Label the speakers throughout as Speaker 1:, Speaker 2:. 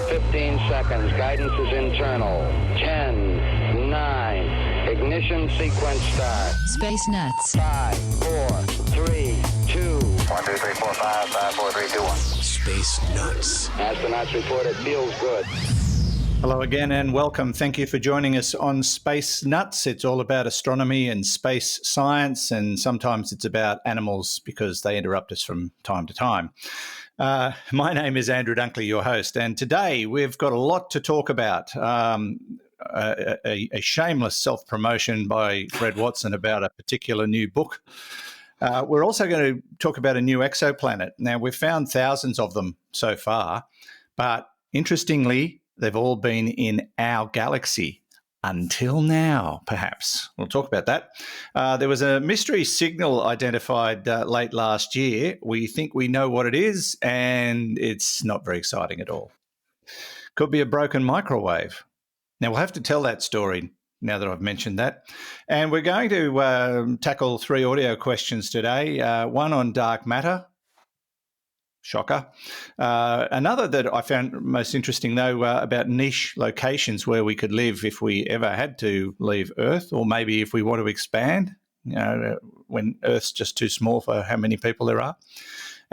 Speaker 1: 15 seconds. Guidance is internal. 10, 9. Ignition sequence start.
Speaker 2: Space Nuts.
Speaker 1: 5, 4, 3, 2. 1, 2, 3, 4, 5, 5, 4, 3, 2, 1.
Speaker 3: Space Nuts.
Speaker 1: Astronauts report it feels good.
Speaker 4: Hello again and welcome. Thank you for joining us on Space Nuts. It's all about astronomy and space science, and sometimes it's about animals because they interrupt us from time to time. My name is Andrew Dunkley, your host, and today we've got a lot to talk about. A shameless self-promotion by Fred Watson about a particular new book. We're also going to talk about a new exoplanet. Now, we've found thousands of them so far, but interestingly, they've all been in our galaxy until now, perhaps. We'll talk about that. There was a mystery signal identified late last year. We think we know what it is, and it's not very exciting at all. Could be a broken microwave. Now, we'll have to tell that story now that I've mentioned that. And we're going to tackle 3 audio questions today, one on dark matter. Shocker. Another that I found most interesting, though, about niche locations where we could live if we ever had to leave Earth, or maybe if we want to expand, when Earth's just too small for how many people there are.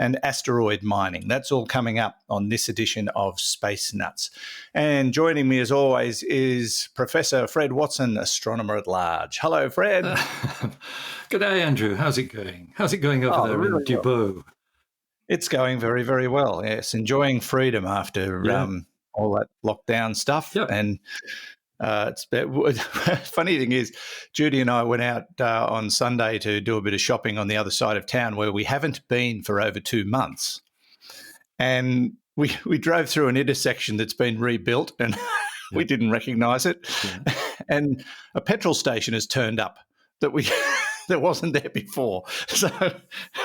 Speaker 4: And asteroid mining. That's all coming up on this edition of Space Nuts. And joining me, as always, is Professor Fred Watson, astronomer at large. Hello, Fred.
Speaker 5: Good day, Andrew. How's it going? How's it going over there in Dubai?
Speaker 4: Well. It's going very, very well, yes. Enjoying freedom after all that lockdown stuff.
Speaker 5: Yep.
Speaker 4: And funny thing is, Judy and I went out on Sunday to do a bit of shopping on the other side of town where we haven't been for over 2 months. And we drove through an intersection that's been rebuilt and we didn't recognise it. Yeah. And a petrol station has turned up that that wasn't there before. So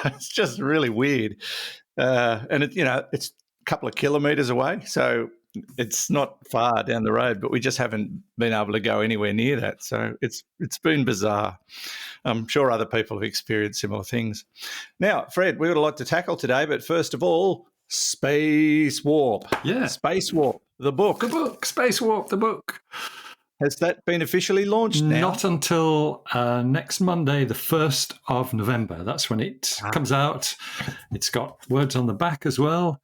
Speaker 4: it's just really weird. And it's a couple of kilometres away. So it's not far down the road, but we just haven't been able to go anywhere near that. So it's been bizarre. I'm sure other people have experienced similar things. Now, Fred, we've got a lot to tackle today, but first of all, Space Warp.
Speaker 5: Yeah.
Speaker 4: Space Warp, the book.
Speaker 5: The book, Space Warp, the book.
Speaker 4: Has that been officially launched now?
Speaker 5: Not until next Monday, the 1st of November. That's when it comes out. It's got words on the back as well,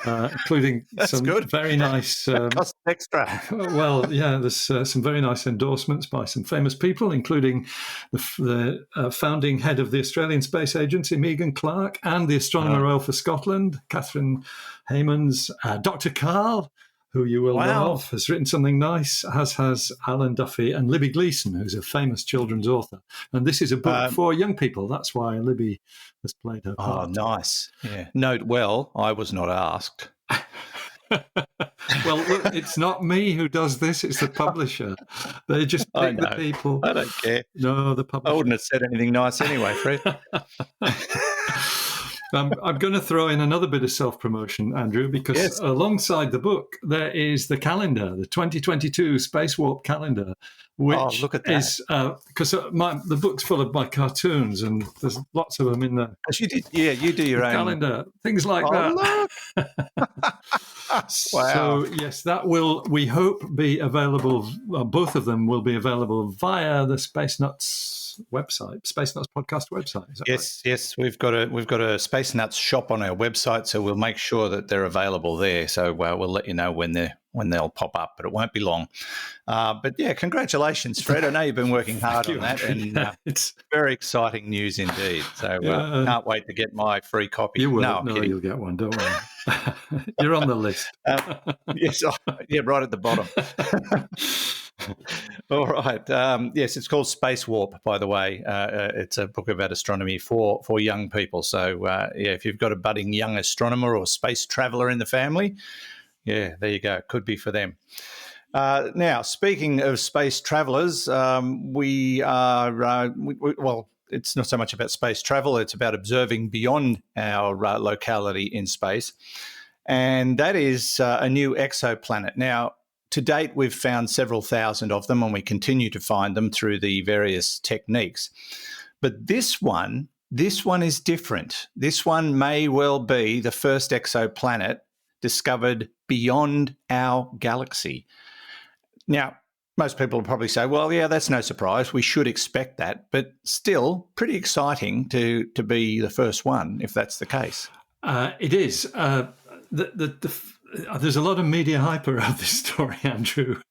Speaker 5: including some very nice...
Speaker 4: costs extra.
Speaker 5: Well, yeah, there's some very nice endorsements by some famous people, including the founding head of the Australian Space Agency, Megan Clark, and the Astronomer Royal for Scotland, Catherine Haymans, Dr. Carl, who you will know of, has written something nice, as has Alan Duffy and Libby Gleeson, who's a famous children's author. And this is a book for young people. That's why Libby has played her part.
Speaker 4: Oh, nice. Yeah. Note well, I was not asked.
Speaker 5: Well, look, it's not me who does this. It's the publisher. They just pick the people.
Speaker 4: I don't care.
Speaker 5: No, the publisher.
Speaker 4: I wouldn't have said anything nice anyway, Fred.
Speaker 5: I'm going to throw in another bit of self-promotion, Andrew, because alongside the book, there is the calendar, the 2022 Space Warp calendar, which
Speaker 4: look at that.
Speaker 5: is, because the book's full of my cartoons and there's lots of them in there.
Speaker 4: You do your own
Speaker 5: calendar, things like that.
Speaker 4: Wow.
Speaker 5: So, yes, that will, we hope, be available, both of them will be available via the Space Nuts website, Space Nuts podcast website.
Speaker 4: Yes, we've got a Space Nuts shop on our website, so we'll make sure that they're available there. So we'll let you know when they'll pop up, but it won't be long. But yeah, congratulations, Fred. I know you've been working hard on that, and it's very exciting news indeed. So can't wait to get my free copy.
Speaker 5: You will. No, you'll get one. Don't worry. You're on the list.
Speaker 4: Yes, right at the bottom. All right. Yes, it's called Space Warp, by the way. It's a book about astronomy for young people. So, if you've got a budding young astronomer or space traveller in the family, there you go. It could be for them. Now, speaking of space travellers, we are, it's not so much about space travel. It's about observing beyond our locality in space. And that is a new exoplanet. Now, to date, we've found several thousand of them, and we continue to find them through the various techniques. But this one is different. This one may well be the first exoplanet discovered beyond our galaxy. Now, most people will probably say, well, yeah, that's no surprise. We should expect that. But still, pretty exciting to be the first one, if that's the case.
Speaker 5: It is. There's a lot of media hype around this story, Andrew.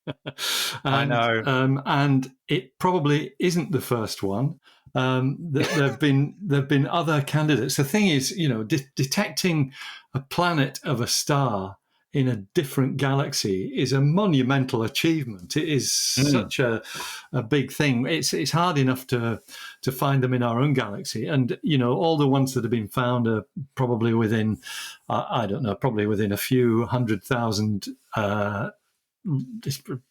Speaker 4: I know.
Speaker 5: And it probably isn't the first one. There've been other candidates. The thing is, detecting a planet of a star in a different galaxy is a monumental achievement. It is such a big thing. It's hard enough to find them in our own galaxy, and all the ones that have been found are probably within, I don't know, probably within a few hundred thousand. Not even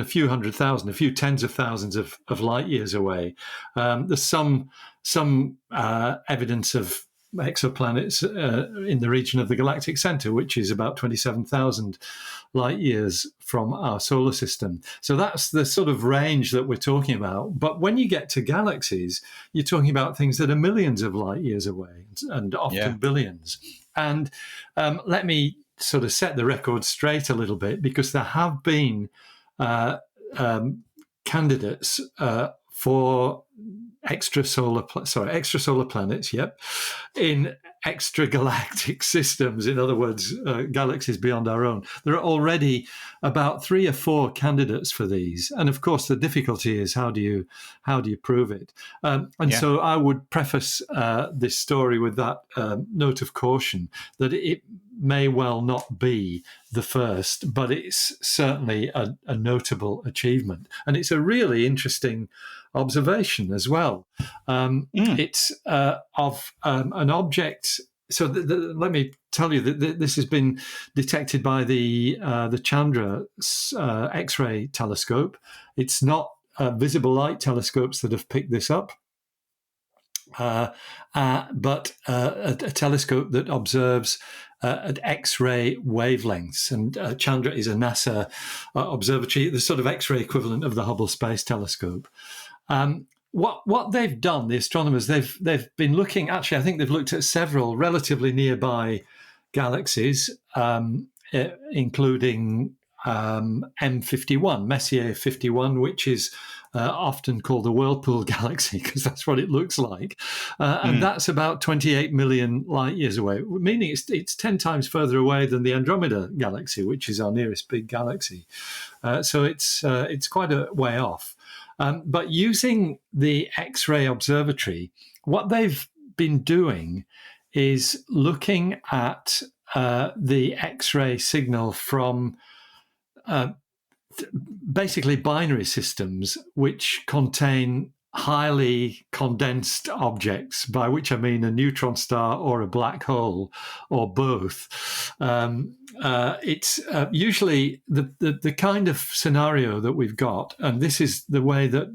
Speaker 5: a few hundred thousand, a few tens of thousands of light years away. There's some evidence of exoplanets in the region of the galactic center, which is about 27,000 light years from our solar system. So that's the sort of range that we're talking about. But when you get to galaxies, you're talking about things that are millions of light years away, and often billions. And let me sort of set the record straight a little bit, because there have been candidates for extrasolar planets, in extragalactic systems. In other words, galaxies beyond our own. There are already about 3 or 4 candidates for these, and of course, the difficulty is how do you prove it? So I would preface this story with that note of caution that it may well not be the first, but it's certainly a notable achievement, and it's a really interesting observation as well. It's of an object. So let me tell you that this has been detected by the Chandra X-ray telescope. It's not visible light telescopes that have picked this up, but a telescope that observes at X-ray wavelengths. And Chandra is a NASA observatory, the sort of X-ray equivalent of the Hubble Space Telescope. What they've done, the astronomers, they've been looking. Actually, I think they've looked at several relatively nearby galaxies, including M51, Messier 51, which is often called the Whirlpool Galaxy, because that's what it looks like. And that's about 28 million light years away, meaning it's 10 times further away than the Andromeda Galaxy, which is our nearest big galaxy. So it's quite a way off. But using the X-ray observatory, what they've been doing is looking at the X-ray signal from basically binary systems which contain highly condensed objects, by which I mean a neutron star or a black hole or both. It's usually the kind of scenario that we've got, and this is the way that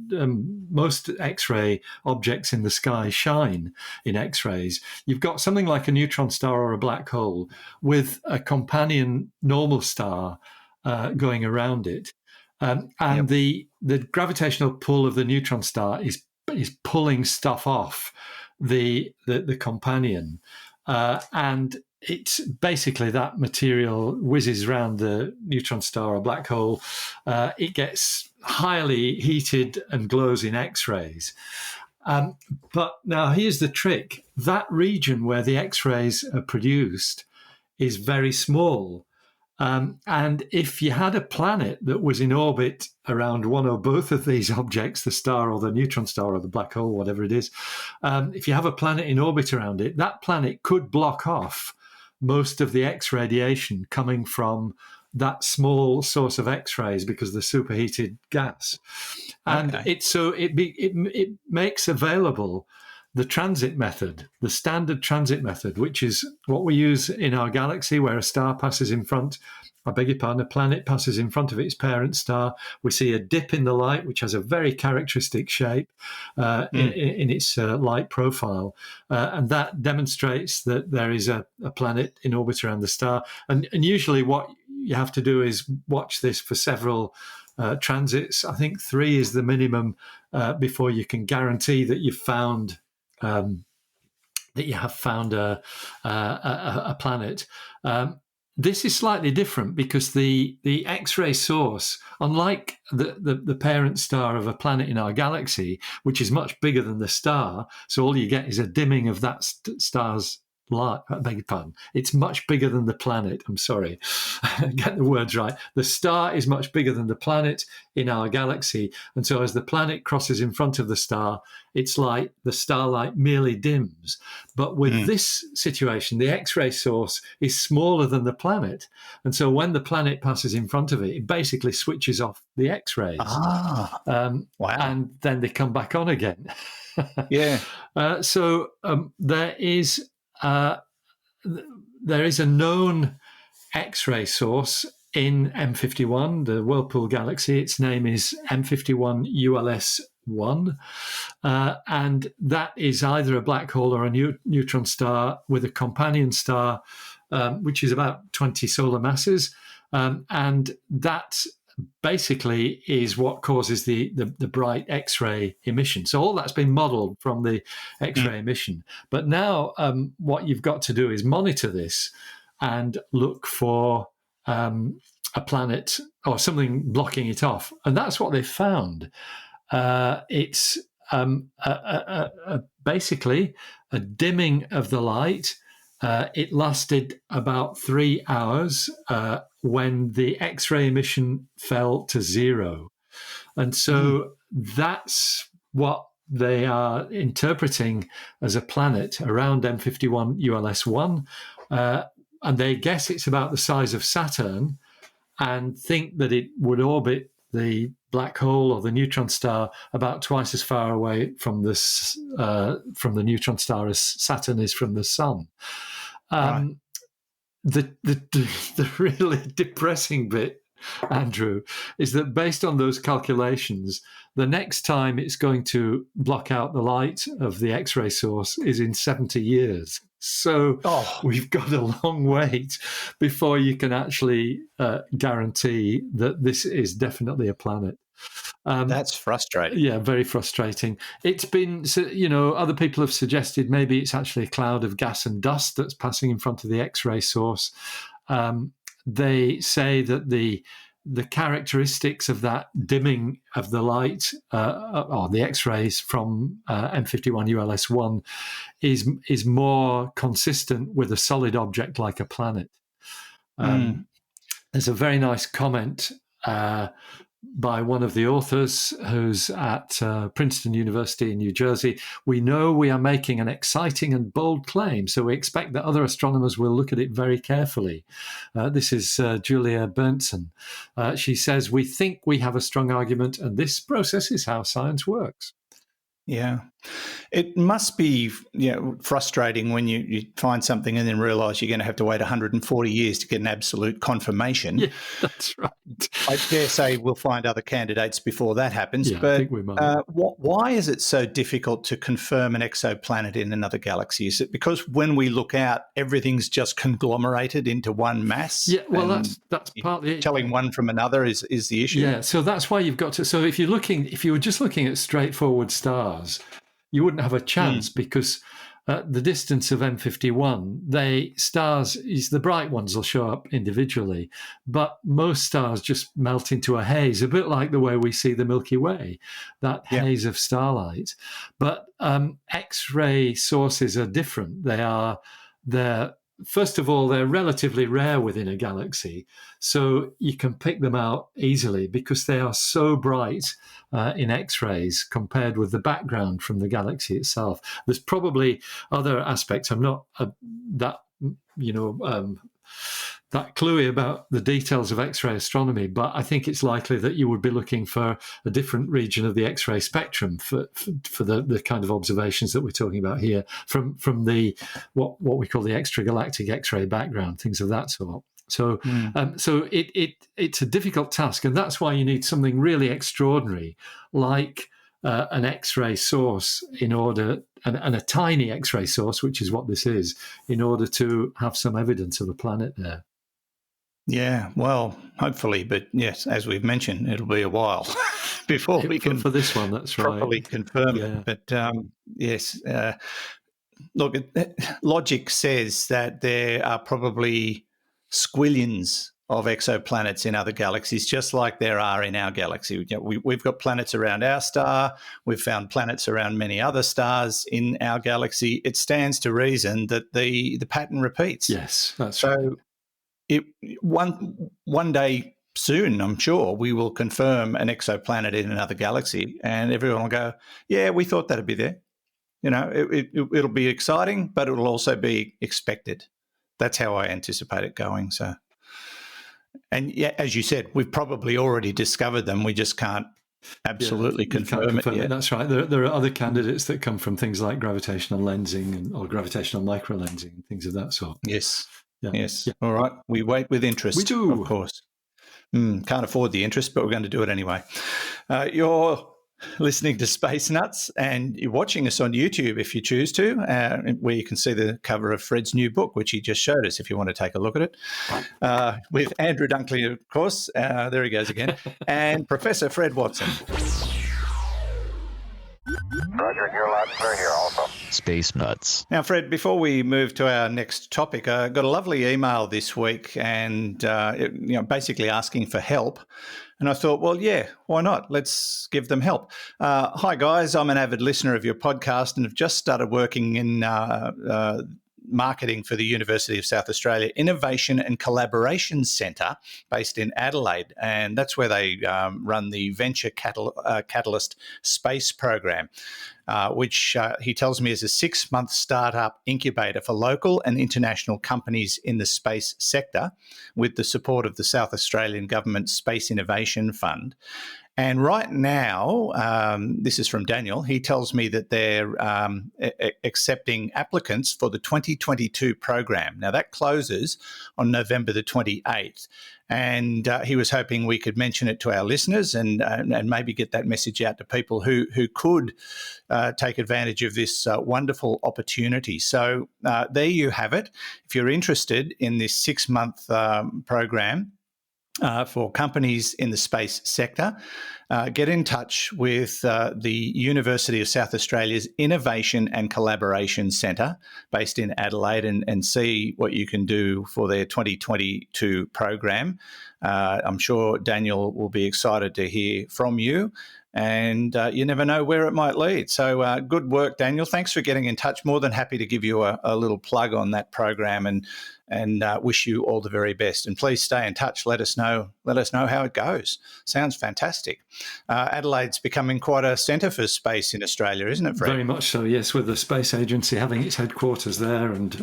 Speaker 5: most X-ray objects in the sky shine in X-rays. You've got something like a neutron star or a black hole with a companion normal star going around it. And the gravitational pull of the neutron star is pulling stuff off the companion, and it's basically that material whizzes around the neutron star or black hole. It gets highly heated and glows in X-rays. But now here's the trick: that region where the X-rays are produced is very small. And if you had a planet that was in orbit around one or both of these objects, the star or the neutron star or the black hole, whatever it is, if you have a planet in orbit around it, that planet could block off most of the X radiation coming from that small source of X-rays because of the superheated gas. And it makes available the transit method, the standard transit method, which is what we use in our galaxy, where a star passes in front, a planet passes in front of its parent star. We see a dip in the light, which has a very characteristic shape in its light profile. And that demonstrates that there is a planet in orbit around the star. And usually what you have to do is watch this for several transits. I think 3 is the minimum before you can guarantee that you've found that you have found a planet. This is slightly different because the X-ray source, unlike the parent star of a planet in our galaxy, which is much bigger than the star, so all you get is a dimming of that star's light. I beg your pardon. It's much bigger than the planet. I'm sorry, get the words right. The star is much bigger than the planet in our galaxy, and so as the planet crosses in front of the star, it's like the starlight merely dims. But with this situation, the X-ray source is smaller than the planet, and so when the planet passes in front of it, it basically switches off the X-rays.
Speaker 4: Wow.
Speaker 5: And then they come back on again.
Speaker 4: Yeah.
Speaker 5: So there is a known X-ray source in M51, the Whirlpool galaxy. Its name is M51 ULS1, and that is either a black hole or a neutron star with a companion star, which is about 20 solar masses, and that basically is what causes the bright X-ray emission. So all that's been modelled from the X-ray emission. But now what you've got to do is monitor this and look for a planet or something blocking it off. And that's what they found. It's basically a dimming of the light. It lasted about 3 hours when the X-ray emission fell to 0. And so that's what they are interpreting as a planet around M51 ULS1. And they guess it's about the size of Saturn and think that it would orbit the black hole or the neutron star about twice as far away from the neutron star as Saturn is from the sun.
Speaker 4: Right.
Speaker 5: The really depressing bit, Andrew, is that based on those calculations, the next time it's going to block out the light of the X-ray source is in 70 years. So we've got a long wait before you can actually guarantee that this is definitely a planet.
Speaker 4: That's frustrating.
Speaker 5: Yeah, very frustrating. It's been, other people have suggested maybe it's actually a cloud of gas and dust that's passing in front of the X-ray source. They say that the characteristics of that dimming of the light or the X-rays from M51 ULS1 is more consistent with a solid object like a planet. There's a very nice comment by one of the authors who's at Princeton University in New Jersey. We know we are making an exciting and bold claim, so we expect that other astronomers will look at it very carefully. This is Julia Berntzen. She says, we think we have a strong argument, and this process is how science works.
Speaker 4: Yeah. It must be frustrating when you find something and then realise you're going to have to wait 140 years to get an absolute confirmation.
Speaker 5: Yeah, that's right.
Speaker 4: I dare say we'll find other candidates before that happens.
Speaker 5: Yeah,
Speaker 4: but
Speaker 5: I think we might.
Speaker 4: Why is it so difficult to confirm an exoplanet in another galaxy? Is it because when we look out, everything's just conglomerated into one mass?
Speaker 5: Yeah, well, that's partly it.
Speaker 4: Telling one from another is the issue.
Speaker 5: Yeah, so that's why you've got to. So if you were just looking at straightforward stars, you wouldn't have a chance because at the distance of M51, the bright ones will show up individually, but most stars just melt into a haze, a bit like the way we see the Milky Way, that haze of starlight. But X-ray sources are different. First of all, they're relatively rare within a galaxy, so you can pick them out easily because they are so bright in X-rays compared with the background from the galaxy itself. There's probably other aspects. I'm not that cluey about the details of X-ray astronomy, but I think it's likely that you would be looking for a different region of the X-ray spectrum for the kind of observations that we're talking about here from the what we call the extragalactic X-ray background, things of that sort. So it's a difficult task, and that's why you need something really extraordinary like an X-ray source and a tiny X-ray source, which is what this is, in order to have some evidence of a planet there.
Speaker 4: Yeah, well, hopefully, but yes, as we've mentioned, it'll be a while before we can
Speaker 5: for this one. That's
Speaker 4: properly
Speaker 5: right.
Speaker 4: confirm
Speaker 5: Yeah.
Speaker 4: it. But yes, look, logic says that there are probably squillions of exoplanets in other galaxies, just like there are in our galaxy. We've got planets around our star. We've found planets around many other stars in our galaxy. It stands to reason that the pattern repeats.
Speaker 5: Yes, that's right.
Speaker 4: So one day soon, I'm sure, we will confirm an exoplanet in another galaxy, and everyone will go, yeah, we thought that'd be there. It'll be exciting, but it'll also be expected. That's how I anticipate it going. So, and yeah, as you said, we've probably already discovered them. We just can't absolutely confirm it yet.
Speaker 5: That's right. There are other candidates that come from things like gravitational lensing or gravitational microlensing and things of that sort.
Speaker 4: Yes.
Speaker 5: Yeah.
Speaker 4: Yes.
Speaker 5: Yeah.
Speaker 4: All right. We wait with interest.
Speaker 5: We do.
Speaker 4: Of course. Can't afford the interest, but we're going to do it anyway. You're listening to Space Nuts, and you're watching us on YouTube if you choose to, where you can see the cover of Fred's new book, which he just showed us if you want to take a look at it, with Andrew Dunkley, of course. There he goes again. And Professor Fred Watson.
Speaker 1: Roger, your lots are here also.
Speaker 2: Space Nuts.
Speaker 4: Now, Fred, before we move to our next topic, I got a lovely email this week and basically asking for help. And I thought, well, yeah, why not? Let's give them help. Hi, guys. I'm an avid listener of your podcast and have just started working in marketing for the University of South Australia Innovation and Collaboration Centre based in Adelaide. And that's where they run the Venture Catalyst Space Program, which he tells me is a 6-month startup incubator for local and international companies in the space sector with the support of the South Australian Government Space Innovation Fund. And right now, this is from Daniel, he tells me that they're accepting applicants for the 2022 program. Now, that closes on November the 28th. And he was hoping we could mention it to our listeners and maybe get that message out to people who could take advantage of this wonderful opportunity. So there you have it. If you're interested in this 6-month program, for companies in the space sector, get in touch with the University of South Australia's Innovation and Collaboration Centre based in Adelaide and see what you can do for their 2022 program. I'm sure Daniel will be excited to hear from you. And you never know where it might lead. So good work, Daniel. Thanks for getting in touch. More than happy to give you a little plug on that program and wish you all the very best. And please stay in touch. Let us know how it goes. Sounds fantastic. Adelaide's becoming quite a centre for space in Australia, isn't it, Fred?
Speaker 5: Very much so, yes, with the Space Agency having its headquarters there. And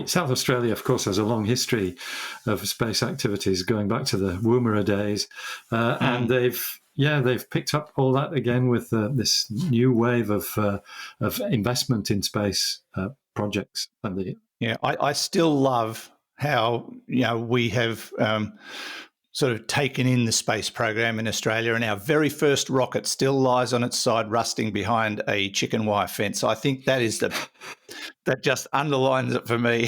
Speaker 5: South Australia, of course, has a long history of space activities going back to the Woomera days. And they've picked up all that again with this new wave of investment in space projects.
Speaker 4: I still love how we have sort of taken in the space program in Australia, and our very first rocket still lies on its side, rusting behind a chicken wire fence. I think that is that just underlines it for me.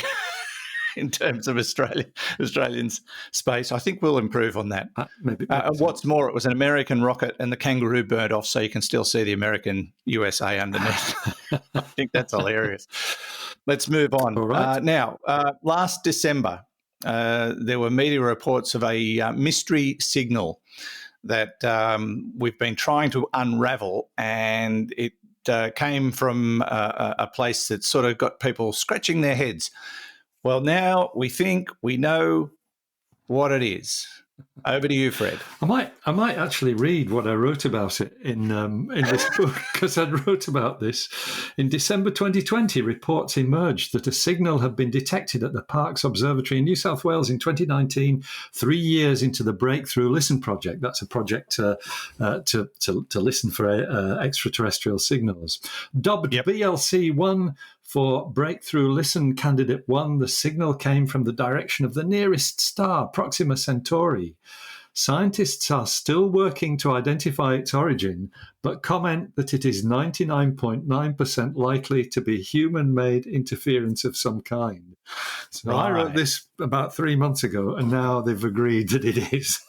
Speaker 4: In terms of Australians' space, I think we'll improve on that.
Speaker 5: Maybe.
Speaker 4: What's more, it was an American rocket and the kangaroo burnt off, so you can still see the American USA underneath. I think that's hilarious. Let's move on.
Speaker 5: All right.
Speaker 4: Now, last December, there were media reports of a mystery signal that we've been trying to unravel, and it came from a place that sort of got people scratching their heads. Well, now we think we know what it is. Over to you, Fred.
Speaker 5: I might actually read what I wrote about it in this book, because I wrote about this. In December 2020, reports emerged that a signal had been detected at the Parkes Observatory in New South Wales in 2019, 3 years into the Breakthrough Listen project. That's a project to listen for extraterrestrial signals. Dubbed BLC-1 for Breakthrough Listen Candidate 1, the signal came from the direction of the nearest star, Proxima Centauri. Scientists are still working to identify its origin, but comment that it is 99.9% likely to be human-made interference of some kind. So I wrote this about 3 months ago, and now they've agreed that it is.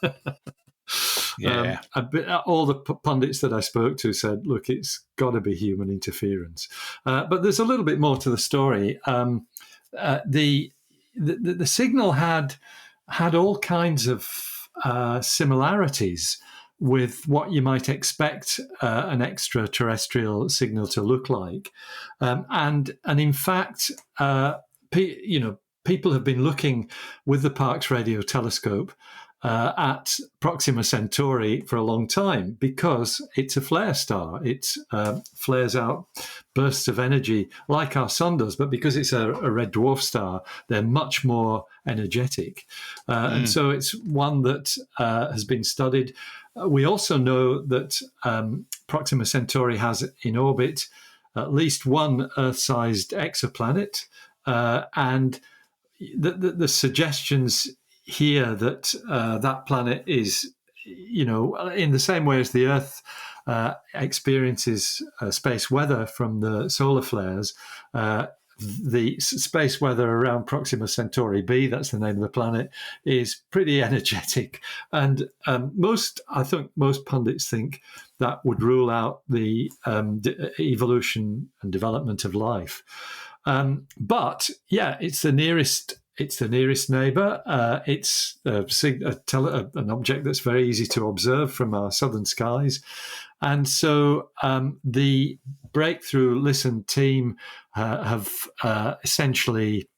Speaker 4: Yeah.
Speaker 5: All the pundits that I spoke to said, look, it's got to be human interference. But there's a little bit more to the story. The signal had all kinds of similarities with what you might expect an extraterrestrial signal to look like, and in fact, people have been looking with the Parkes Radio Telescope at Proxima Centauri for a long time because it's a flare star. It flares out bursts of energy like our sun does, but because it's a red dwarf star, they're much more energetic. And so it's one that has been studied. We also know that Proxima Centauri has in orbit at least one Earth-sized exoplanet, and the suggestions here that that planet is, in the same way as the Earth experiences space weather from the solar flares, the space weather around Proxima Centauri B, that's the name of the planet, is pretty energetic. And I think most pundits think that would rule out the evolution and development of life. But yeah, it's the nearest neighbour. It's an object that's very easy to observe from our southern skies. And so the Breakthrough Listen team have essentially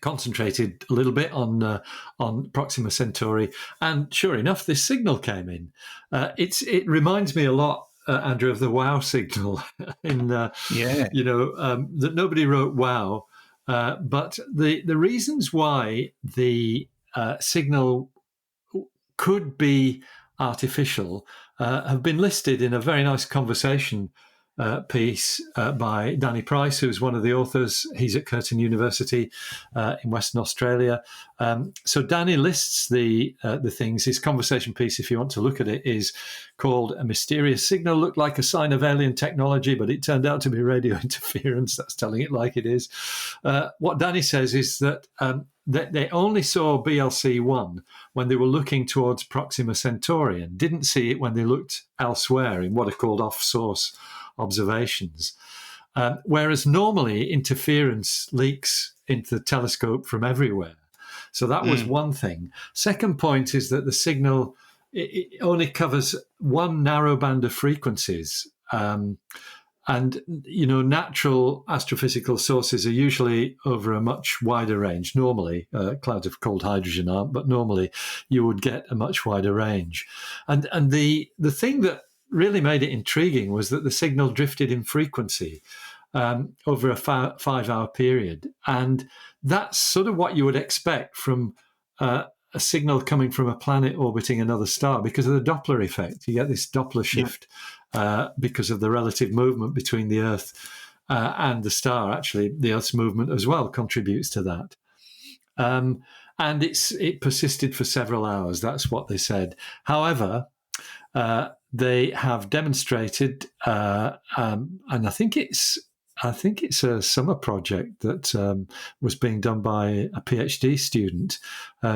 Speaker 5: concentrated a little bit on Proxima Centauri. And sure enough, this signal came in. It reminds me a lot, Andrew, of the WOW signal that nobody wrote WOW. But the reasons why the signal could be artificial have been listed in a very nice conversation piece by Danny Price, who's one of the authors. He's at Curtin University in Western Australia. So Danny lists the things. His conversation piece, if you want to look at it, is called "A Mysterious Signal Looked Like a Sign of Alien Technology, but it turned out to be radio interference." That's telling it like it is. What Danny says is that they only saw BLC-1 when they were looking towards Proxima Centauri and didn't see it when they looked elsewhere in what are called off-source observations. Whereas normally interference leaks into the telescope from everywhere. So that was one thing. Second point is that the signal it only covers one narrow band of frequencies. And, natural astrophysical sources are usually over a much wider range. Normally, clouds of cold hydrogen aren't, but normally you would get a much wider range. And the thing that really made it intriguing was that the signal drifted in frequency over a 5-hour period. And that's sort of what you would expect from a signal coming from a planet orbiting another star because of the Doppler effect. You get this Doppler shift because of the relative movement between the Earth and the star. Actually, the Earth's movement as well contributes to that. And it persisted for several hours. That's what they said. However, they have demonstrated, and I think it's a summer project that was being done by a PhD student,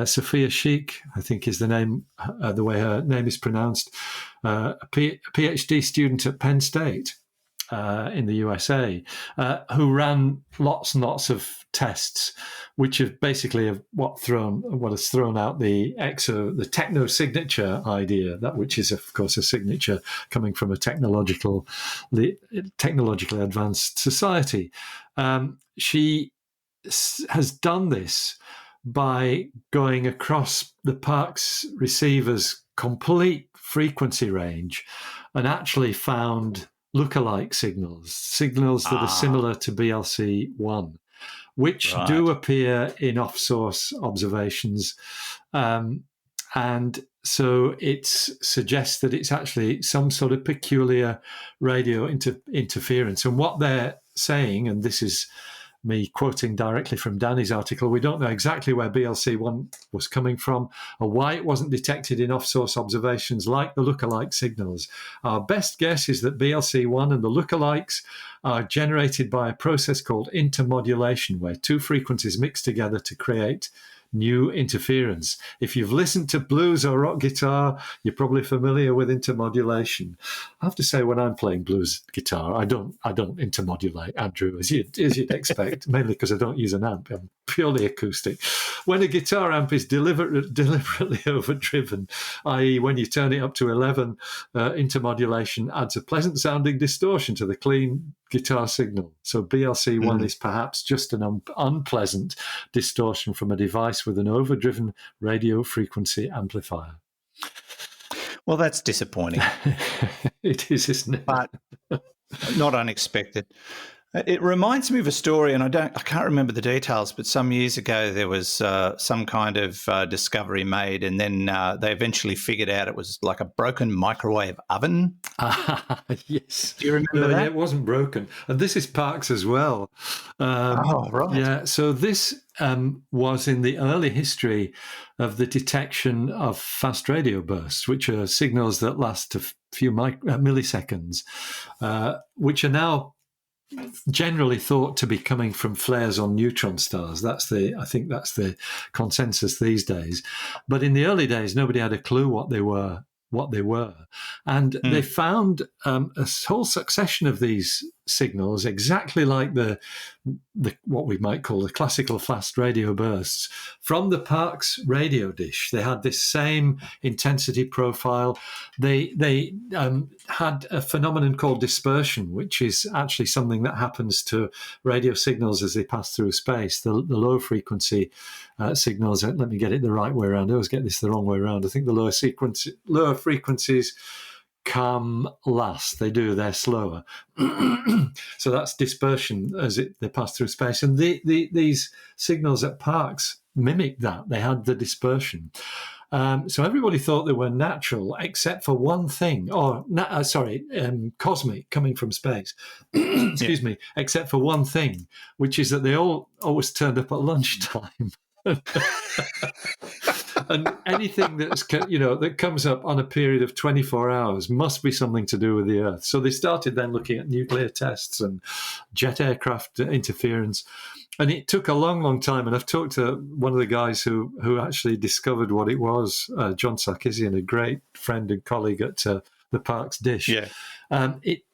Speaker 5: Sophia Sheik, I think is the name, the way her name is pronounced, a PhD student at Penn State in the USA, who ran lots and lots of tests, which have basically what has thrown out the techno signature idea, that which is of course a signature coming from a technologically advanced society. She has done this by going across the Parkes receiver's complete frequency range and actually found lookalike signals that are similar to BLC-1, which do appear in off-source observations. And so it suggests that it's actually some sort of peculiar radio interference. And what they're saying, and this is me quoting directly from Danny's article, we don't know exactly where BLC-1 was coming from or why it wasn't detected in off-source observations like the lookalike signals. Our best guess is that BLC-1 and the lookalikes are generated by a process called intermodulation, where two frequencies mix together to create new interference. If you've listened to blues or rock guitar, you're probably familiar with intermodulation. I have to say, when I'm playing blues guitar, I don't intermodulate, Andrew, as you'd expect, mainly because I don't use an amp. I'm purely acoustic. When a guitar amp is deliberately overdriven, i.e. when you turn it up to 11, intermodulation adds a pleasant sounding distortion to the clean guitar signal. So BLC1 is perhaps just an unpleasant distortion from a device with an overdriven radio frequency amplifier.
Speaker 4: Well, that's disappointing.
Speaker 5: It is, isn't it?
Speaker 4: But not unexpected. It reminds me of a story, and I can't remember the details, but some years ago there was some kind of discovery made, and then they eventually figured out it was like a broken microwave oven.
Speaker 5: Yes.
Speaker 4: Do you remember that?
Speaker 5: Yeah, it wasn't broken. And this is Parkes as well.
Speaker 4: Right.
Speaker 5: Yeah, so this was in the early history of the detection of fast radio bursts, which are signals that last a few milliseconds, which are now generally thought to be coming from flares on neutron stars. I think that's the consensus these days. But in the early days, nobody had a clue what they were. And they found a whole succession of these signals, exactly like the what we might call the classical fast radio bursts, from the Parkes radio dish. They had this same intensity profile. They had a phenomenon called dispersion, which is actually something that happens to radio signals as they pass through space. The low frequency signals, let me get it the right way around. I always get this the wrong way around. I think the lower frequencies come last. They do, they're slower. So that's dispersion as they pass through space. And these signals at Parkes mimic that. They had the dispersion. So everybody thought they were natural, except for one thing, cosmic, coming from space. Excuse me, except for one thing, which is that they all always turned up at lunchtime. And anything that comes up on a period of 24 hours must be something to do with the Earth. So they started then looking at nuclear tests and jet aircraft interference. And it took a long, long time. And I've talked to one of the guys who actually discovered what it was, John Sarkisian, a great friend and colleague at the Parkes dish.
Speaker 4: Yeah.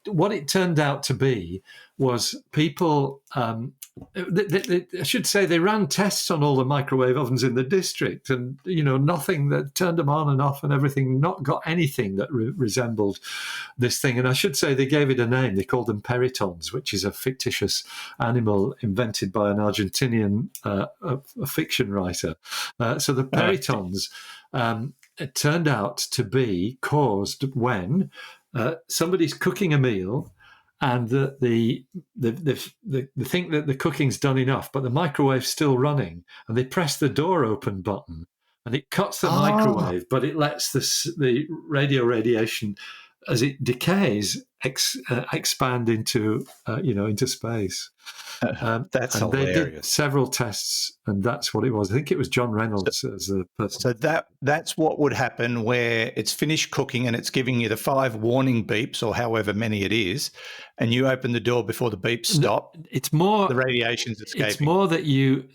Speaker 5: What it turned out to be was people... I should say they ran tests on all the microwave ovens in the district, and nothing that turned them on and off and everything, not got anything that resembled this thing. And I should say they gave it a name. They called them peritons, which is a fictitious animal invented by an Argentinian a fiction writer. So the peritons it turned out to be caused when somebody's cooking a meal. And they think that the cooking's done enough, but the microwave's still running, and they press the door open button, and it cuts the microwave, but it lets the radio radiation, as it decays, expand into space.
Speaker 4: That's
Speaker 5: and
Speaker 4: hilarious.
Speaker 5: They did several tests, and that's what it was. I think it was John Reynolds as the person.
Speaker 4: So that's what would happen, where it's finished cooking and it's giving you the 5 warning beeps, or however many it is, and you open the door before the beeps stop.
Speaker 5: It's more
Speaker 4: the radiation's escaping.
Speaker 5: It's more that you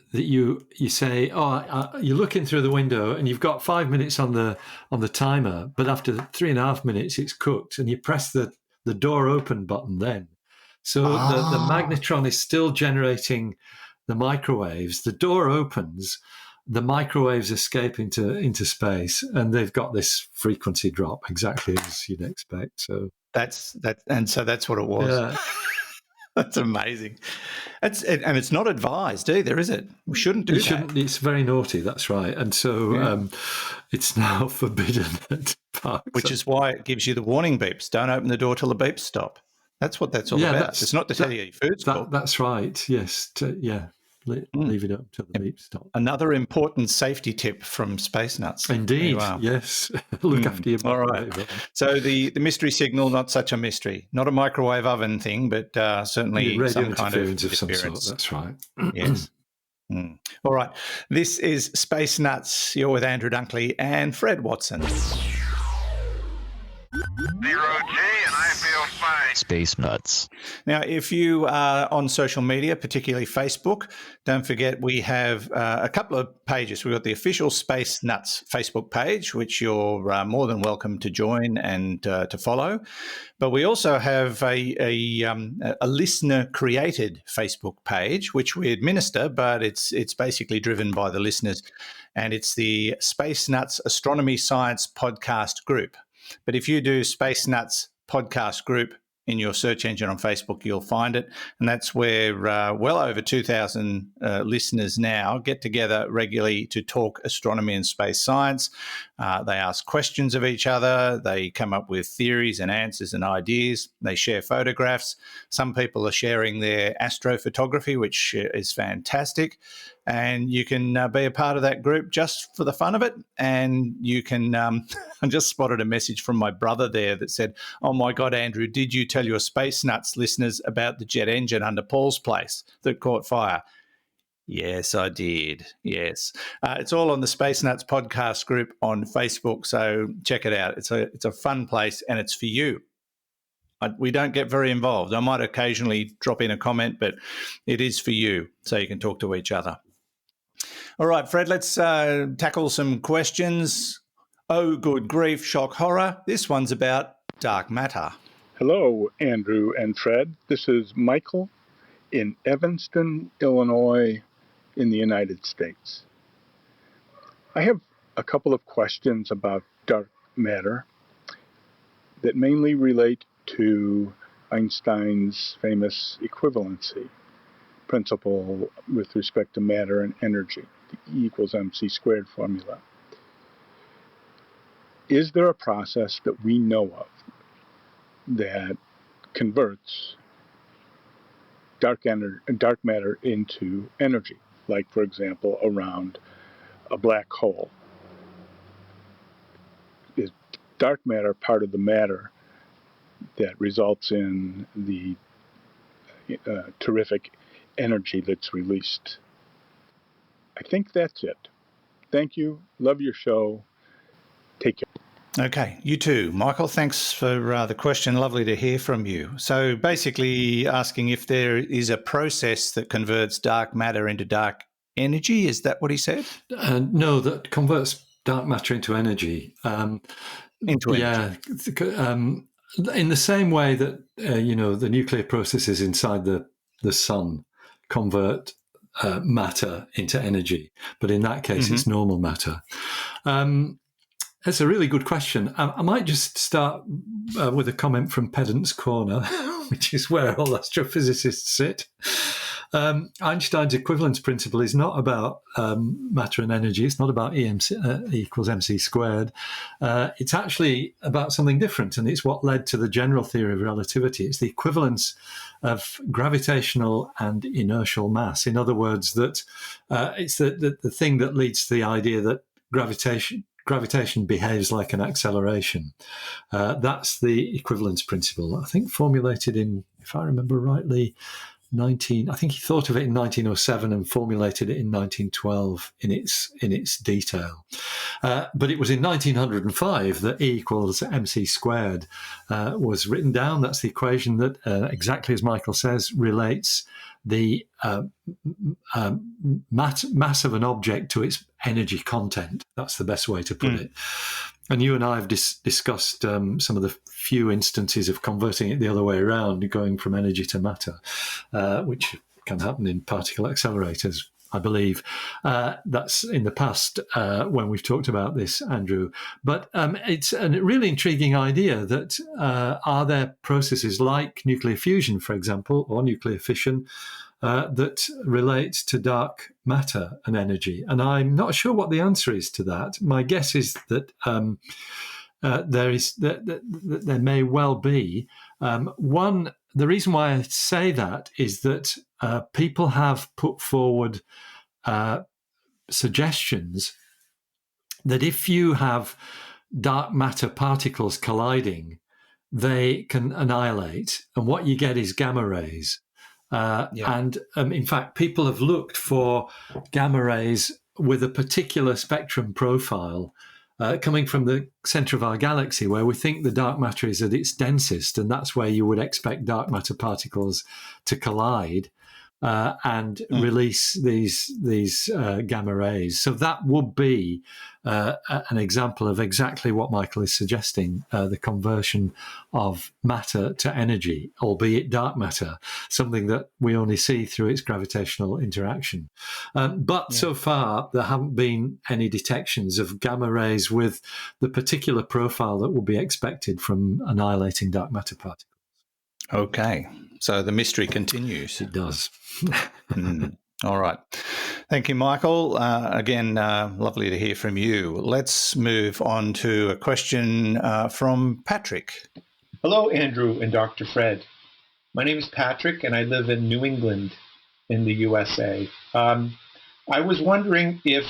Speaker 5: say, you're looking through the window and you've got 5 minutes on the timer, but after 3.5 minutes it's cooked, and you press the door open button then. So the magnetron is still generating the microwaves. The door opens, the microwaves escape into space, and they've got this frequency drop exactly as you'd expect. So
Speaker 4: that's what it was.
Speaker 5: Yeah.
Speaker 4: That's amazing. And it's not advised either, is it? We shouldn't do that.
Speaker 5: It's very naughty. That's right. And so it's now forbidden at Parkes.
Speaker 4: Which is why it gives you the warning beeps. Don't open the door till the beeps stop. That's what that's all about. It's not to tell you your food's cooked.
Speaker 5: That's right. Yes. Leave it up until the beeps stop.
Speaker 4: Another important safety tip from Space Nuts.
Speaker 5: Indeed. Yes. Look after your microwave.
Speaker 4: All right. So the mystery signal, not such a mystery. Not a microwave oven thing, but certainly some kind of interference.
Speaker 5: Of some sort. That's right.
Speaker 4: Yes. All right. This is Space Nuts. You're with Andrew Dunkley and Fred Watson.
Speaker 2: 0G, and I feel fine. Space Nuts.
Speaker 4: Now, if you are on social media, particularly Facebook, don't forget we have a couple of pages. We've got the official Space Nuts Facebook page, which you're more than welcome to join and to follow. But we also have a listener-created Facebook page, which we administer, but it's basically driven by the listeners, and it's the Space Nuts Astronomy Science Podcast Group. But if you do Space Nuts Podcast Group in your search engine on Facebook, you'll find it. And that's where well over 2,000 listeners now get together regularly to talk astronomy and space science. They ask questions of each other. They come up with theories and answers and ideas. They share photographs. Some people are sharing their astrophotography, which is fantastic. And you can be a part of that group just for the fun of it. And you can, I just spotted a message from my brother there that said, "Oh my God, Andrew, did you tell your Space Nuts listeners about the jet engine under Paul's place that caught fire?" Yes, I did. Yes. It's all on the Space Nuts podcast group on Facebook. So check it out. It's a fun place, and it's for you. We don't get very involved. I might occasionally drop in a comment, but it is for you, so you can talk to each other. All right, Fred, let's tackle some questions. Oh, good grief, shock horror. This one's about dark matter.
Speaker 6: Hello, Andrew and Fred. This is Michael in Evanston, Illinois, in the United States. I have a couple of questions about dark matter that mainly relate to Einstein's famous equivalency principle with respect to matter and energy, the E equals mc squared formula. Is there a process that we know of that converts dark matter into energy, like, for example, around a black hole? Is dark matter part of the matter that results in the terrific energy that's released? I think that's it. Thank you. Love your show. Take care.
Speaker 4: Okay, you too, Michael. Thanks for the question. Lovely to hear from you. So basically asking if there is a process that converts dark matter into dark energy. Is that what he said?
Speaker 5: No, that converts dark matter into energy.
Speaker 4: Into energy.
Speaker 5: Yeah. In the same way that, the nuclear processes inside the sun convert matter into energy. But in that case, it's normal matter. That's a really good question. I might just start with a comment from Pedant's Corner, which is where all astrophysicists sit. Einstein's equivalence principle is not about matter and energy. It's not about E equals mc squared. It's actually about something different, and it's what led to the general theory of relativity. It's the equivalence of gravitational and inertial mass. In other words, that it's the thing that leads to the idea that gravitation behaves like an acceleration. That's the equivalence principle, I think formulated in, if I remember rightly, I think he thought of it in 1907 and formulated it in 1912 in its detail. But it was in 1905 that E equals mc squared was written down. That's the equation that, exactly as Michael says, relates the mass of an object to its energy content. That's the best way to put it. And you and I have discussed some of the few instances of converting it the other way around, going from energy to matter, which can happen in particle accelerators, I believe. That's in the past when we've talked about this, Andrew. But it's a really intriguing idea that are there processes like nuclear fusion, for example, or nuclear fission, that relate to dark matter and energy? And I'm not sure what the answer is to that. My guess is that there may well be. The reason why I say that is that people have put forward suggestions that if you have dark matter particles colliding, they can annihilate, and what you get is gamma rays. And in fact, people have looked for gamma rays with a particular spectrum profile coming from the center of our galaxy, where we think the dark matter is at its densest, and that's where you would expect dark matter particles to collide and release these gamma rays. So that would be an example of exactly what Michael is suggesting, the conversion of matter to energy, albeit dark matter, something that we only see through its gravitational interaction. But so far, there haven't been any detections of gamma rays with the particular profile that would be expected from annihilating dark matter particles.
Speaker 4: Okay. So the mystery continues.
Speaker 5: It does.
Speaker 4: All right. Thank you, Michael. Again, lovely to hear from you. Let's move on to a question from Patrick.
Speaker 2: Hello, Andrew and Dr. Fred. My name is Patrick, and I live in New England in the USA. I was wondering if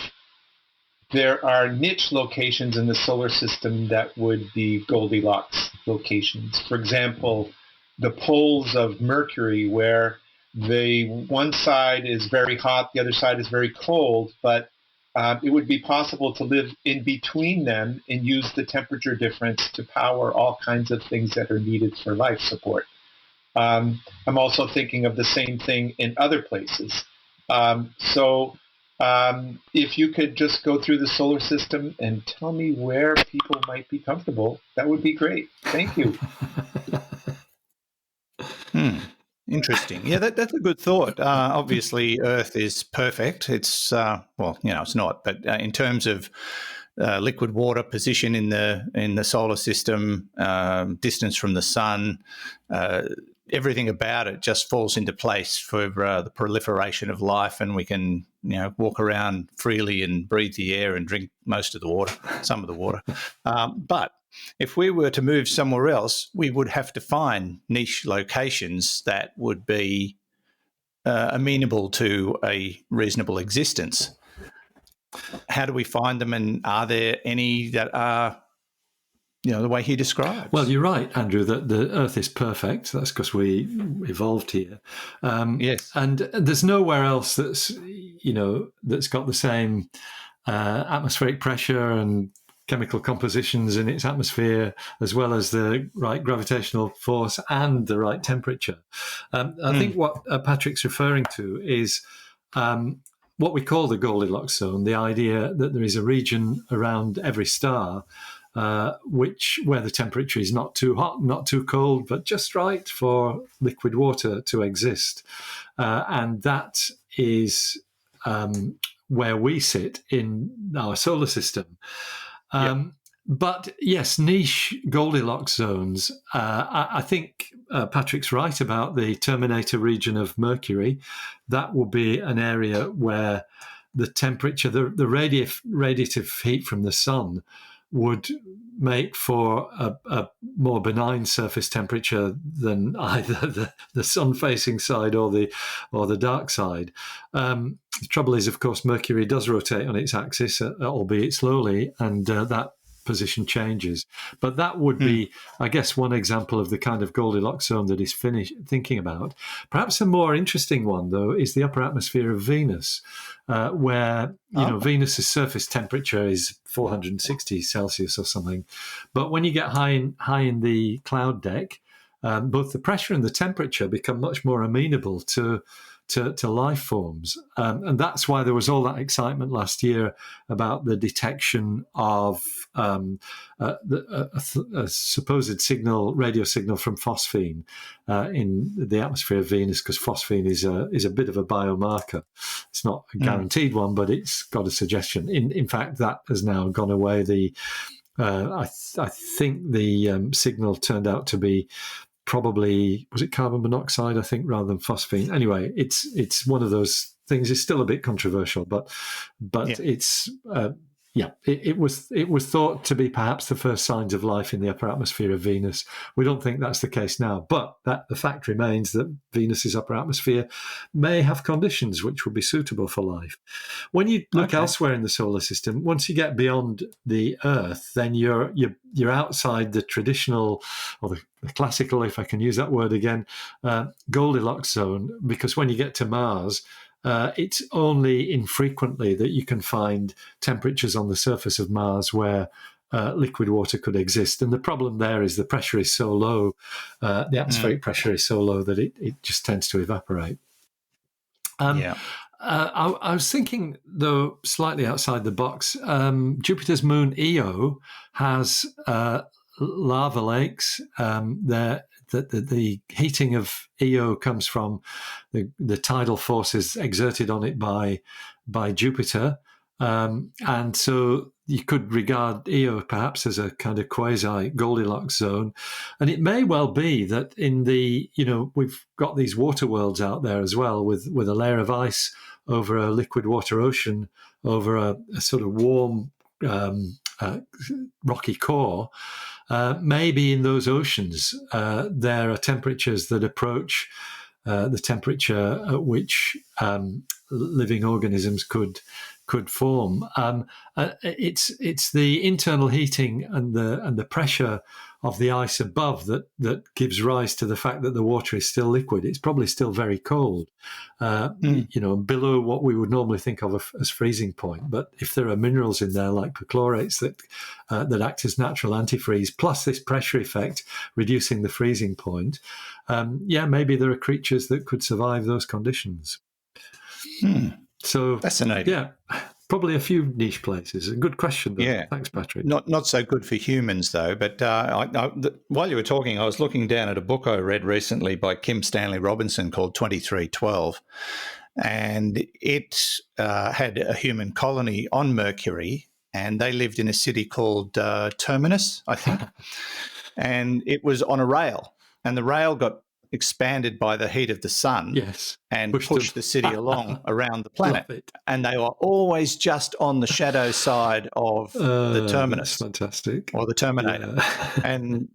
Speaker 2: there are niche locations in the solar system that would be Goldilocks locations. For example, the poles of Mercury, where the one side is very hot, the other side is very cold, but it would be possible to live in between them and use the temperature difference to power all kinds of things that are needed for life support. I'm also thinking of the same thing in other places. So if you could just go through the solar system and tell me where people might be comfortable, that would be great. Thank you.
Speaker 4: Interesting. Yeah, that's a good thought. Obviously, Earth is perfect. It's it's not, but in terms of liquid water position in the solar system, distance from the sun, everything about it just falls into place for the proliferation of life, and we can walk around freely and breathe the air and drink most of the water, some of the water. But if we were to move somewhere else, we would have to find niche locations that would be amenable to a reasonable existence. How do we find them, and are there any that are, the way he describes?
Speaker 5: Well, you're right, Andrew, that the Earth is perfect. That's because we evolved here.
Speaker 4: Yes.
Speaker 5: And there's nowhere else that's got the same atmospheric pressure and chemical compositions in its atmosphere, as well as the right gravitational force and the right temperature. I think what Patrick's referring to is what we call the Goldilocks zone, the idea that there is a region around every star where the temperature is not too hot, not too cold, but just right for liquid water to exist. And that is where we sit in our solar system. But yes, niche Goldilocks zones. I think Patrick's right about the terminator region of Mercury. That will be an area where the temperature, the radiative heat from the sun would make for a more benign surface temperature than either the sun-facing side or the dark side. The trouble is, of course, Mercury does rotate on its axis, albeit slowly, and that position changes. But that would be, I guess, one example of the kind of Goldilocks zone that he's thinking about. Perhaps a more interesting one, though, is the upper atmosphere of Venus, where Venus's surface temperature is 460 Celsius or something. But when you get high in the cloud deck, both the pressure and the temperature become much more amenable to life forms. And that's why there was all that excitement last year about the detection of a supposed radio signal from phosphine in the atmosphere of Venus, because phosphine is a bit of a biomarker. It's not a guaranteed one, but it's got a suggestion. In fact, that has now gone away. I think the signal turned out to be probably, was it carbon monoxide, I think, rather than phosphine. Anyway, it's one of those things. It's still a bit controversial, but it's it was thought to be perhaps the first signs of life in the upper atmosphere of Venus. We don't think that's the case now, but the fact remains that Venus's upper atmosphere may have conditions which would be suitable for life. When you look elsewhere in the solar system, once you get beyond the Earth, then you're outside the traditional, or the classical, if I can use that word again, Goldilocks zone, because when you get to Mars, it's only infrequently that you can find temperatures on the surface of Mars where liquid water could exist. And the problem there is the pressure is so low, the atmospheric pressure is so low that it just tends to evaporate. I was thinking, though, slightly outside the box. Jupiter's moon Io has lava lakes. The heating of Io comes from the tidal forces exerted on it by Jupiter. And so you could regard Io perhaps as a kind of quasi Goldilocks zone. And it may well be that we've got these water worlds out there as well with a layer of ice over a liquid water ocean, over a sort of warm rocky core. Maybe in those oceans there are temperatures that approach the temperature at which living organisms could form. It's the internal heating and the pressure of the ice above that gives rise to the fact that the water is still liquid. It's probably still very cold, below what we would normally think of as freezing point. But if there are minerals in there like perchlorates that act as natural antifreeze, plus this pressure effect reducing the freezing point, maybe there are creatures that could survive those conditions. So
Speaker 4: fascinating.
Speaker 5: Yeah, probably a few niche places. A good question, though.
Speaker 4: Yeah.
Speaker 5: Thanks, Patrick.
Speaker 4: Not so good for humans, though. But while you were talking, I was looking down at a book I read recently by Kim Stanley Robinson called 2312, and it had a human colony on Mercury, and they lived in a city called Terminus, I think, and it was on a rail, and the rail got expanded by the heat of the sun, and pushed the city along around the planet. And they were always just on the shadow side of the terminus.
Speaker 5: That's fantastic.
Speaker 4: Or the Terminator. Yeah. And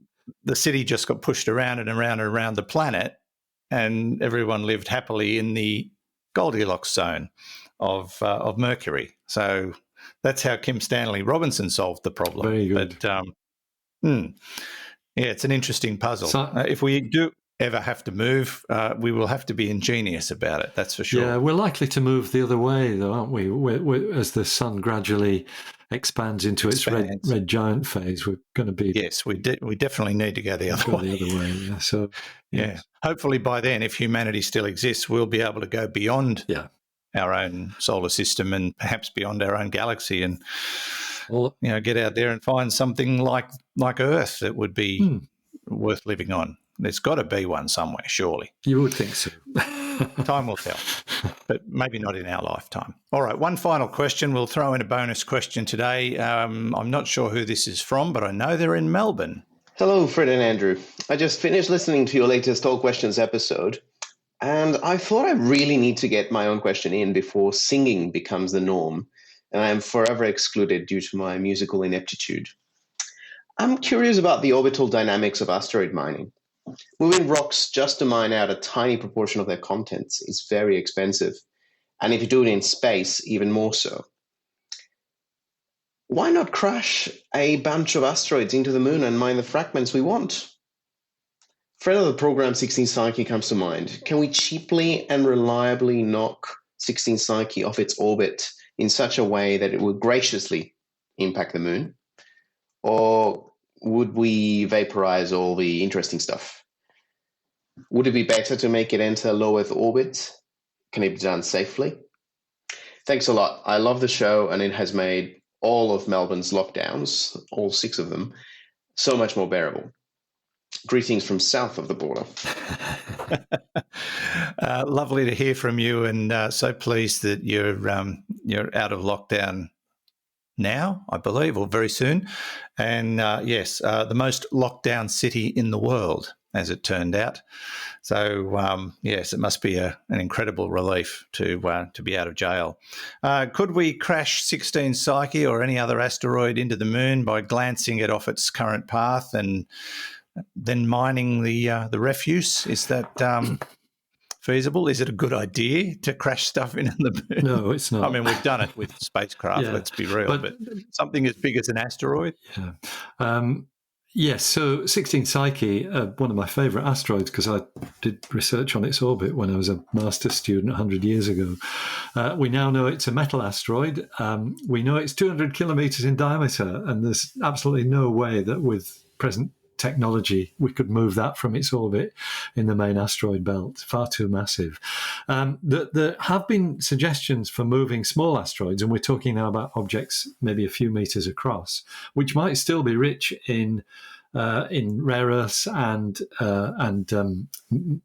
Speaker 4: the city just got pushed around and around and around the planet, and everyone lived happily in the Goldilocks zone of Mercury. So that's how Kim Stanley Robinson solved the problem.
Speaker 5: Very good.
Speaker 4: But, it's an interesting puzzle. So, if we do ever have to move, we will have to be ingenious about it, that's for sure.
Speaker 5: Yeah, we're likely to move the other way, though, aren't we? As the sun gradually expands into its red giant phase, we're going to be...
Speaker 4: Yes, we definitely need to go the other way.
Speaker 5: Yeah. So,
Speaker 4: yes. Hopefully by then, if humanity still exists, we'll be able to go beyond our own solar system and perhaps beyond our own galaxy and get out there and find something like Earth that would be worth living on. There's got to be one somewhere, surely.
Speaker 5: You would think so.
Speaker 4: Time will tell, but maybe not in our lifetime. All right, one final question. We'll throw in a bonus question today. I'm not sure who this is from, but I know they're in Melbourne.
Speaker 7: Hello, Fred and Andrew. I just finished listening to your latest All Questions episode, and I thought I really need to get my own question in before singing becomes the norm, and I am forever excluded due to my musical ineptitude. I'm curious about the orbital dynamics of asteroid mining. Moving rocks just to mine out a tiny proportion of their contents is very expensive, and if you do it in space, even more so. Why not crash a bunch of asteroids into the moon and mine the fragments we want? Friend of the program 16 Psyche comes to mind. Can we cheaply and reliably knock 16 Psyche off its orbit in such a way that it will graciously impact the moon? Or would we vaporize all the interesting stuff? Would it be better to make it enter low Earth orbit? Can it be done safely? Thanks a lot. I love the show, and it has made all of Melbourne's lockdowns, all 6 of them, so much more bearable. Greetings from south of the border.
Speaker 4: Lovely to hear from you, and so pleased that you're out of lockdown now, I believe, or very soon. And yes, the most locked down city in the world, as it turned out. So yes, it must be an incredible relief to be out of jail. Could we crash 16 Psyche or any other asteroid into the moon by glancing it off its current path and then mining the refuse? Is that feasible? Is it a good idea to crash stuff into the moon?
Speaker 5: No, it's not.
Speaker 4: I mean, we've done it with spacecraft, let's be real, but something as big as an asteroid?
Speaker 5: Yeah. Yes, so 16 Psyche, one of my favourite asteroids, because I did research on its orbit when I was a master's student 100 years ago. We now know it's a metal asteroid. We know it's 200 kilometres in diameter, and there's absolutely no way that with present technology we could move that from its orbit in the main asteroid belt. Far too massive. There have been suggestions for moving small asteroids, and we're talking now about objects maybe a few metres across, which might still be rich in rare earths and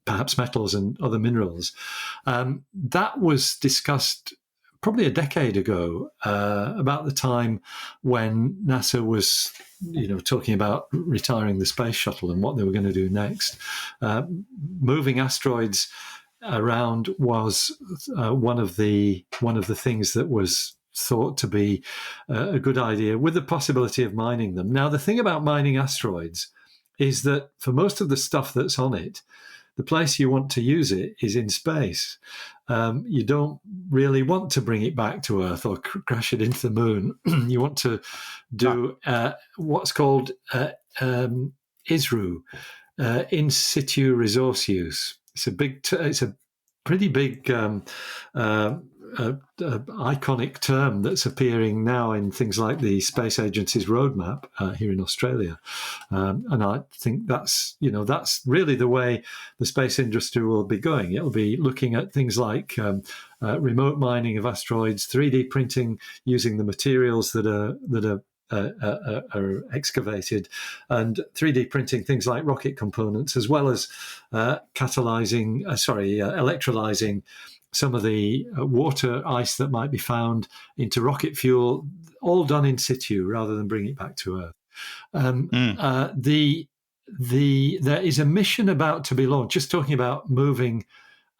Speaker 5: perhaps metals and other minerals. That was discussed probably a decade ago, about the time when NASA was, talking about retiring the space shuttle and what they were going to do next. Moving asteroids around was one of the things that was thought to be a good idea, with the possibility of mining them. Now, the thing about mining asteroids is that for most of the stuff that's on it, the place you want to use it is in space. You don't really want to bring it back to Earth or crash it into the moon. You want to do what's called ISRU, in situ resource use. It's a pretty big iconic term that's appearing now in things like the Space Agency's roadmap here in Australia, and I think that's really the way the space industry will be going. It'll be looking at things like remote mining of asteroids, 3D printing using the materials that are excavated, and 3D printing things like rocket components, as well as electrolyzing some of the water ice that might be found into rocket fuel, all done in situ rather than bring it back to Earth. There is a mission about to be launched, just talking about moving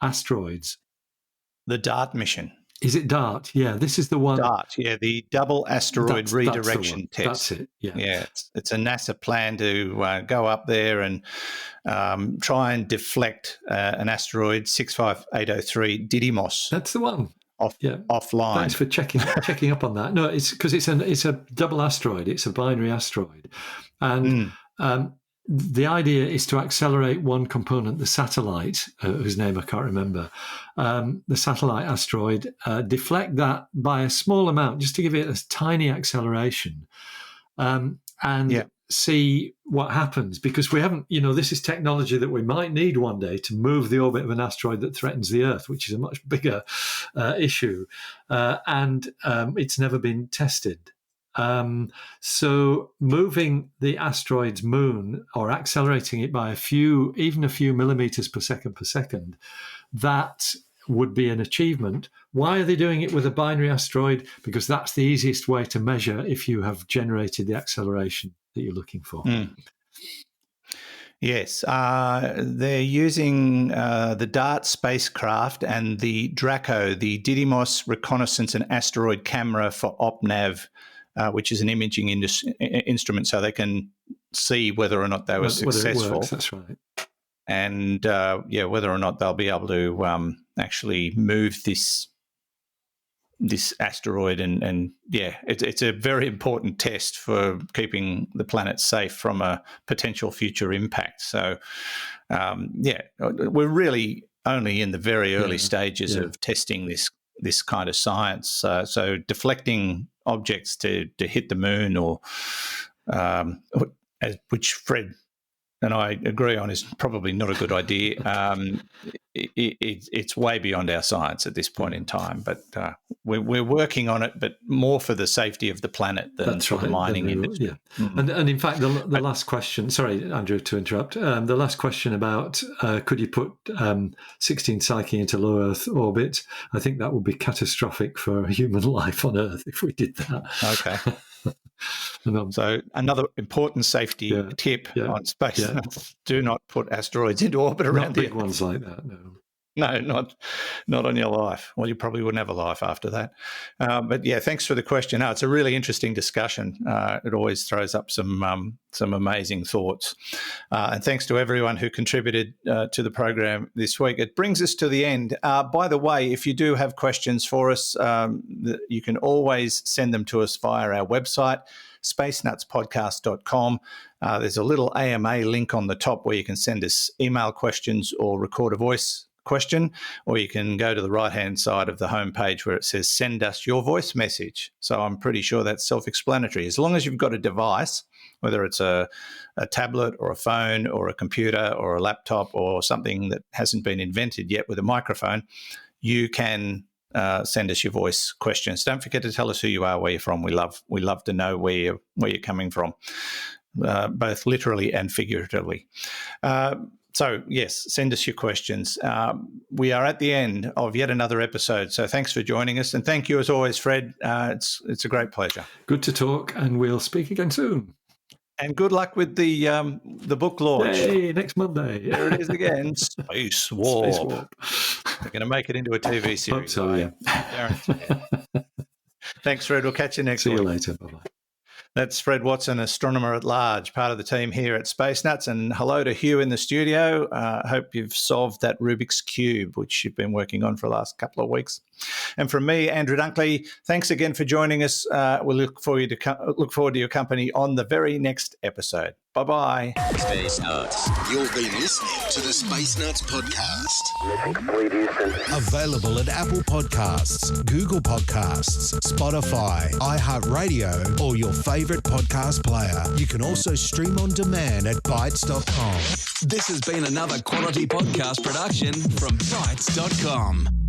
Speaker 5: asteroids.
Speaker 4: The DART mission.
Speaker 5: Is it DART? Yeah, this is the one.
Speaker 4: DART, yeah, the double asteroid redirection test.
Speaker 5: That's it. Yeah,
Speaker 4: it's a NASA plan to go up there and try and deflect an asteroid 65803 Didymos.
Speaker 5: That's the one.
Speaker 4: Offline.
Speaker 5: Thanks for checking up on that. No, it's because it's a double asteroid. It's a binary asteroid, and the idea is to accelerate one component, the satellite, whose name I can't remember, the satellite asteroid, deflect that by a small amount, just to give it a tiny acceleration, and see what happens. Because we haven't, this is technology that we might need one day to move the orbit of an asteroid that threatens the Earth, which is a much bigger issue, and it's never been tested. So moving the asteroid's moon, or accelerating it by even a few millimeters per second, that would be an achievement. Why are they doing it with a binary asteroid? Because that's the easiest way to measure if you have generated the acceleration that you're looking for.
Speaker 4: Yes, they're using the DART spacecraft and the Draco, the Didymos Reconnaissance and Asteroid Camera for OpNav, which is an imaging instrument, so they can see whether or not they were successful.
Speaker 5: Whether it works, that's right.
Speaker 4: And whether or not they'll be able to actually move this asteroid, and it's a very important test for keeping the planet safe from a potential future impact. So we're really only in the very early stages of testing this kind of science. So deflecting objects to hit the moon, or which Fred and I agree on is probably not a good idea. It's way beyond our science at this point in time, but we're working on it, but more for the safety of the planet than for the mining industry.
Speaker 5: Yeah. And in fact, the last question, sorry, Andrew, to interrupt, the last question about could you put 16 Psyche into low Earth orbit? I think that would be catastrophic for human life on Earth if we did that.
Speaker 4: Okay. So another important safety tip on space: do not put asteroids into orbit around
Speaker 5: big ones like that. No.
Speaker 4: No, not on your life. Well, you probably wouldn't have a life after that. But yeah, thanks for the question. No, it's a really interesting discussion. It always throws up some amazing thoughts. And thanks to everyone who contributed to the program this week. It brings us to the end. By the way, if you do have questions for us, you can always send them to us via our website, spacenutspodcast.com. There's a little AMA link on the top where you can send us email questions or record a voice question, or you can go to the right-hand side of the homepage where it says send us your voice message. So I'm pretty sure that's self-explanatory. As long as you've got a device, whether it's a tablet or a phone or a computer or a laptop or something that hasn't been invented yet with a microphone, you can send us your voice questions. Don't forget to tell us who you are, where you're from. We love to know where you're coming from, both literally and figuratively. So, yes, send us your questions. We are at the end of yet another episode, so thanks for joining us. And thank you, as always, Fred. It's a great pleasure.
Speaker 5: Good to talk, and we'll speak again soon.
Speaker 4: And good luck with the book launch.
Speaker 5: Hey, next Monday.
Speaker 4: There it is again. Space Warp.
Speaker 5: Space Warp.
Speaker 4: We're going to make it into a TV series.
Speaker 5: Hope so, yeah.
Speaker 4: Thanks, Fred. We'll catch you next week.
Speaker 5: See you later. Bye-bye.
Speaker 4: That's Fred Watson, astronomer at large, part of the team here at Space Nuts. And hello to Hugh in the studio. Hope you've solved that Rubik's Cube, which you've been working on for the last couple of weeks. And from me, Andrew Dunkley, thanks again for joining us. We'll look forward to your company on the very next episode. Bye-bye.
Speaker 3: Space Nuts. You've been listening to the Space Nuts podcast.
Speaker 1: Mission complete, Houston.
Speaker 3: Available at Apple Podcasts, Google Podcasts, Spotify, iHeartRadio, or your favorite podcast player. You can also stream on demand at Bytes.com. This has been another quality podcast production from Bytes.com.